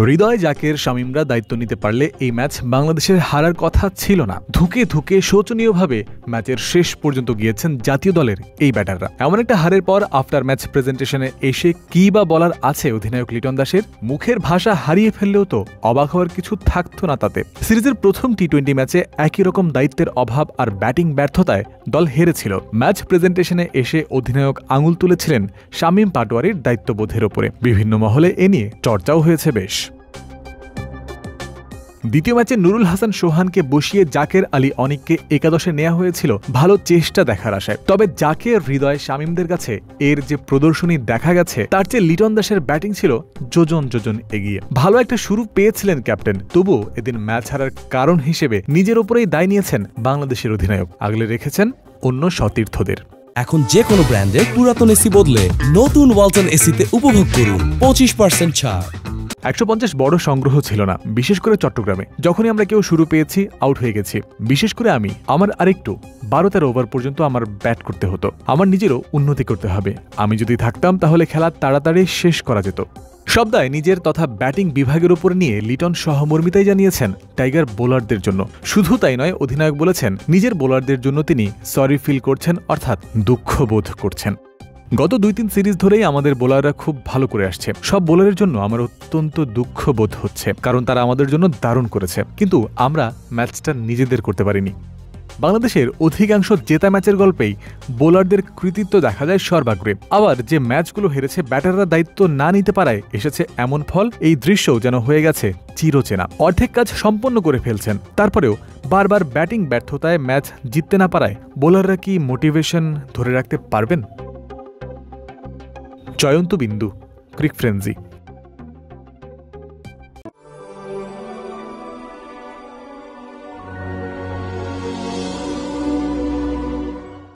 হৃদয় জাকের শামীমরা দায়িত্ব নিতে পারলে এই ম্যাচ বাংলাদেশের হারার কথা ছিল না। ধুকে ধুকে শোচনীয়ভাবে ম্যাচের শেষ পর্যন্ত গিয়েছেন জাতীয় দলের এই ব্যাটাররা। এমন একটা হারের পর আফটার ম্যাচ প্রেজেন্টেশনে এসে কি বা বলার আছে অধিনায়ক লিটন দাসের? মুখের ভাষা হারিয়ে ফেললেও তো অবাক হওয়ার কিছু থাকতো না তাতে। সিরিজের প্রথম টি-20 ম্যাচে একই রকম দায়িত্বের অভাব আর ব্যাটিং ব্যর্থতায় দল হেরেছিল। ম্যাচ প্রেজেন্টেশনে এসে অধিনায়ক আঙুল তুলেছিলেন শামীম পাটোয়ারির দায়িত্ববোধের ওপরে। বিভিন্ন মহলে এ নিয়ে চর্চাও হয়েছে বেশ। দ্বিতীয় ম্যাচে নুরুল হাসান সোহানকে বসিয়ে জাকের আলী অনিককে একাদশে নেওয়া হয়েছিল ভালো চেষ্টা দেখার আশায়। তবে জাকের হৃদয় শামীমদের কাছে এর যে প্রদর্শনী দেখা গেছে তার চেয়ে লিটন দাসের ব্যাটিং ছিল যোজন যোজন এগিয়ে। ভালো একটা শুরু পেয়েছিলেন ক্যাপ্টেন, তবুও এদিন ম্যাচ হারার কারণ হিসেবে নিজের ওপরেই দায় নিয়েছেন বাংলাদেশের অধিনায়ক, আগলে রেখেছেন অন্য সতীর্থদের। এখন যে কোনো ব্র্যান্ডের পুরাতন এসি বদলে নতুন ওয়ালটন এসিতে উপভোগ করুন 25% ছাড়। 150 বড় সংগ্রহ ছিল না, বিশেষ করে চট্টগ্রামে। যখনই আমরা কেউ শুরু পেয়েছি আউট হয়ে গেছি। বিশেষ করে আমার আরেকটু 12-13 ওভার পর্যন্ত আমার ব্যাট করতে হতো। আমার নিজেরও উন্নতি করতে হবে। আমি যদি থাকতাম তাহলে খেলা তাড়াতাড়ি শেষ করা যেত। সব দায় নিজের তথা ব্যাটিং বিভাগের উপর নিয়ে লিটন সহমর্মিতাই জানিয়েছেন টাইগার বোলারদের জন্য। শুধু তাই নয়, অধিনায়ক বলেছেন নিজের বোলারদের জন্য তিনি সরি ফিল করছেন, অর্থাৎ দুঃখবোধ করছেন। গত 2-3 সিরিজ ধরেই আমাদের বোলাররা খুব ভালো করে আসছে। সব বোলারের জন্য আমার অত্যন্ত দুঃখবোধ হচ্ছে, কারণ তারা আমাদের জন্য দারুণ করেছে, কিন্তু আমরা ম্যাচটা নিজেদের করতে পারিনি। বাংলাদেশের অধিকাংশ জেতা ম্যাচের গল্পেই বোলারদের কৃতিত্ব দেখা যায় সর্বাগ্রে। আবার যে ম্যাচগুলো হেরেছে ব্যাটাররা দায়িত্ব না নিতে পারায় এসেছে এমন ফল। এই দৃশ্যও যেন হয়ে গেছে চিরচেনা। অর্ধেক কাজ সম্পন্ন করে ফেলছেন, তারপরেও বারবার ব্যাটিং ব্যর্থতায় ম্যাচ জিততে না পারায় বোলাররা কি মোটিভেশন ধরে রাখতে পারবেন? জয়ন্ত বিন্দু, ক্রিক ফ্রেন্সি।